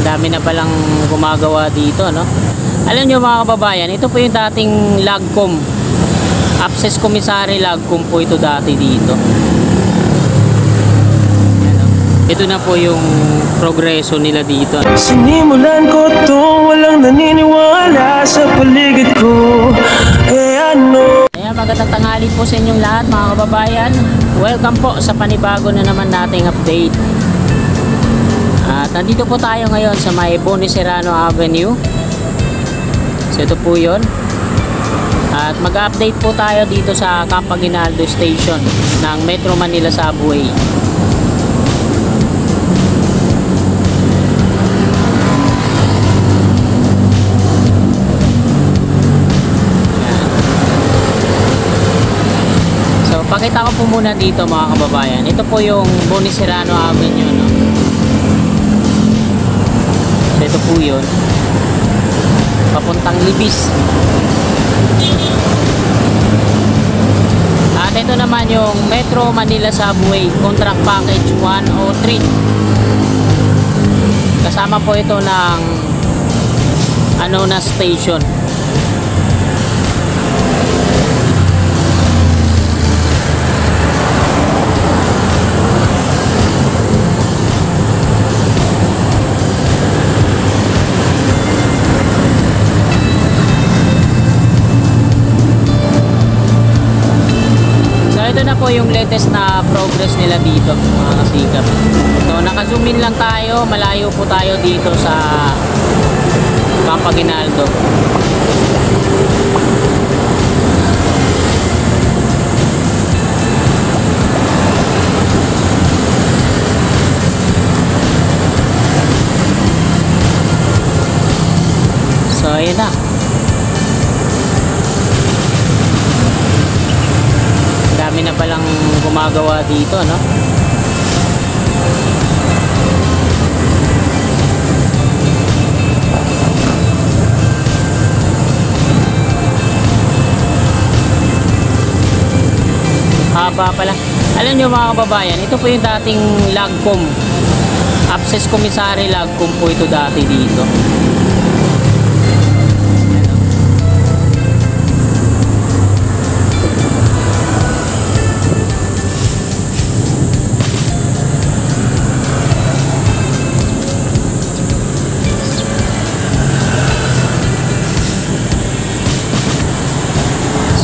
Dami na palang gumagawa dito, no? Alam nyo mga kababayan, ito po yung dating Lagcom. Access Commissary Lagcom po ito dati dito. Ito na po yung progreso nila dito. Sinimulan ko to, walang naniniwala sa paligid ko. Ano? Kaya magandang tanghali po sa inyong lahat mga kababayan. Welcome po sa panibago na naman nating update. At nandito po tayo ngayon sa may Boni Serrano Avenue. So ito po yun. At mag-update po tayo dito sa Camp Aguinaldo Station ng Metro Manila Subway. So pakita ko po muna dito mga kababayan. Ito po yung Boni Serrano Avenue, no? So ito po yun, papuntang Libis. At ito naman yung Metro Manila Subway Contract Package 103. Kasama po ito ng Anona Station. Ito na po yung latest na progress nila dito mga kasikap. So naka-zoom in lang tayo, malayo po tayo dito sa Camp Aguinaldo. So ayun na. Dami na palang gumagawa dito, no? Haba pala. Alam nyo mga kababayan, ito po yung dating Lagcom. Access Commissary Lagcom po ito dati dito.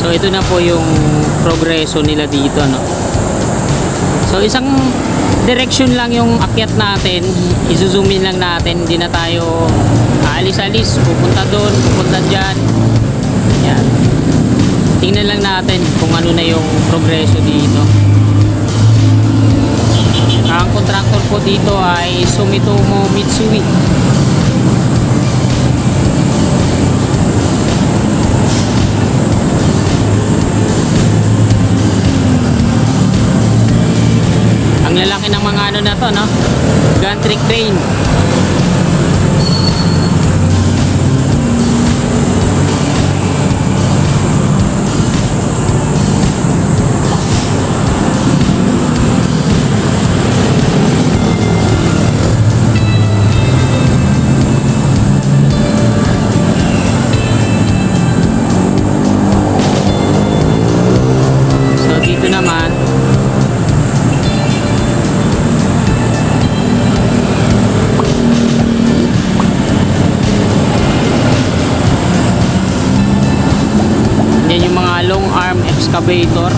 So ito na po yung progreso nila dito, no? So isang direction lang yung akyat natin, i-zoom in lang natin, hindi na tayo aalis-alis, pupunta doon, pupunta dyan. Yan. Tingnan lang natin kung ano na yung progreso dito. Ang contractor po dito ay Sumitomo Mitsui. Ang lalaki ng mga ano na to, no? Gantry crane. So dito naman yung mga long arm excavator.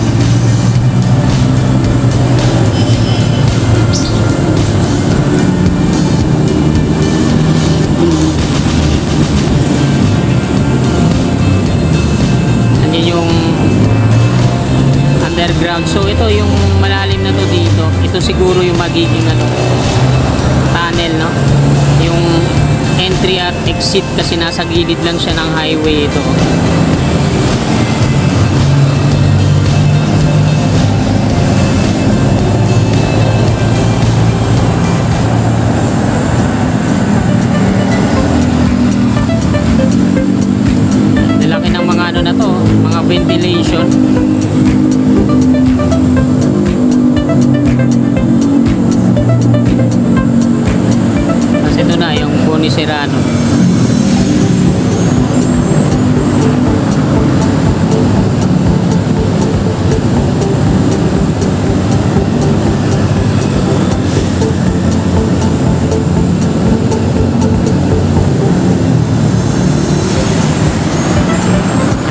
Nandiyan yung underground. So ito yung malalim na to dito. Ito siguro yung magiging ano, tunnel, no? Yung entry at exit kasi nasa gilid lang siya ng highway ito. Lalaki ng mga ano na to, mga ventilation. Kasi ito Ito na yung Boni Serrano.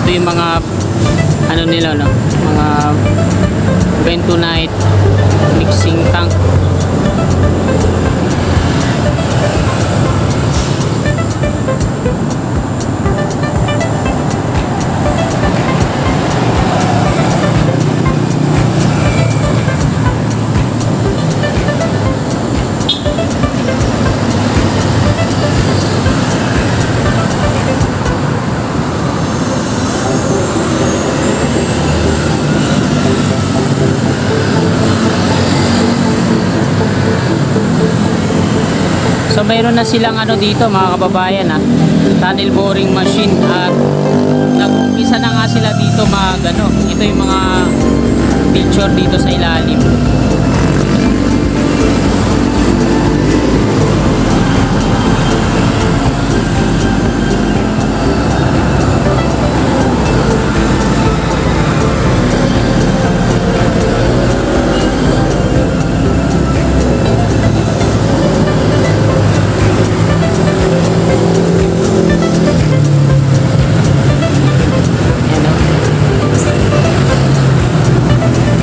Ito yung mga ano nila, no? Mga bentonite mixing tank. So mayroon na silang ano dito mga kababayan, tunnel boring machine, at nag-umpisa na nga sila dito ito yung mga picture dito sa ilalim.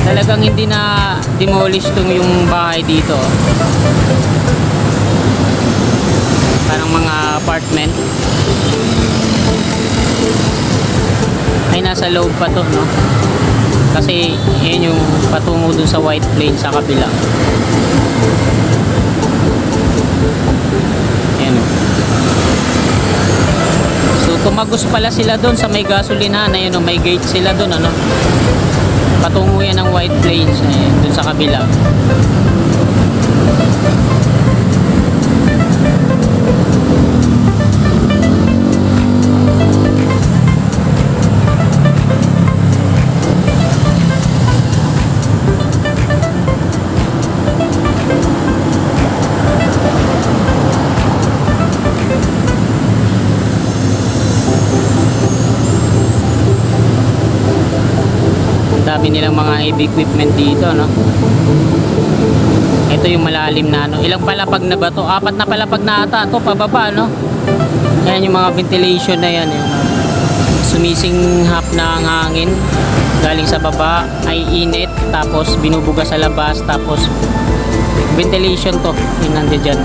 Talagang hindi na demolish yung bahay dito. Parang mga apartment. Ay nasa loob pa to, no? Kasi yan yung patungo dun sa White Plains sa kabila. Yan. So tumagos pala sila dun sa may gasolinahan. Ayun, may gate sila dun, ano? Patungo yan ng White Plains, dun sa kabila. Dami nilang mga heavy equipment dito, no? Ito yung malalim na, no? Ilang palapag na ba to? 4 na palapag na ata to pababa, no? Ayan yung mga ventilation na yan, yung sumisinghap na ang hangin galing sa baba ay init, tapos binubuga sa labas, tapos ventilation to yung nandiyan dyan.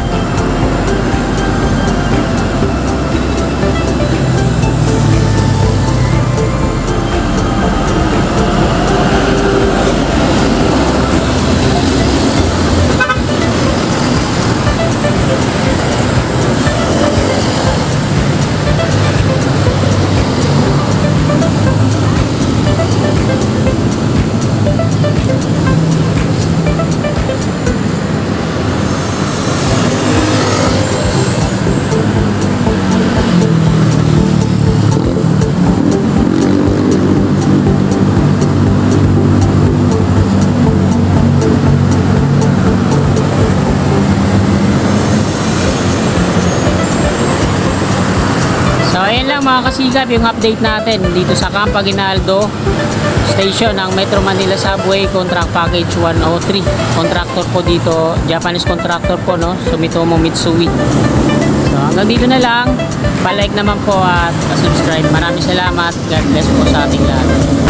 So ayun lang mga kasigap, yung update natin dito sa Camp Aguinaldo Station ng Metro Manila Subway Contract Package 103. Contractor po dito, Japanese contractor po, no? Sumitomo Mitsui. So hanggang dito na lang. Pa-like naman po at pa-subscribe. Maraming salamat. God bless po sa ating lahat.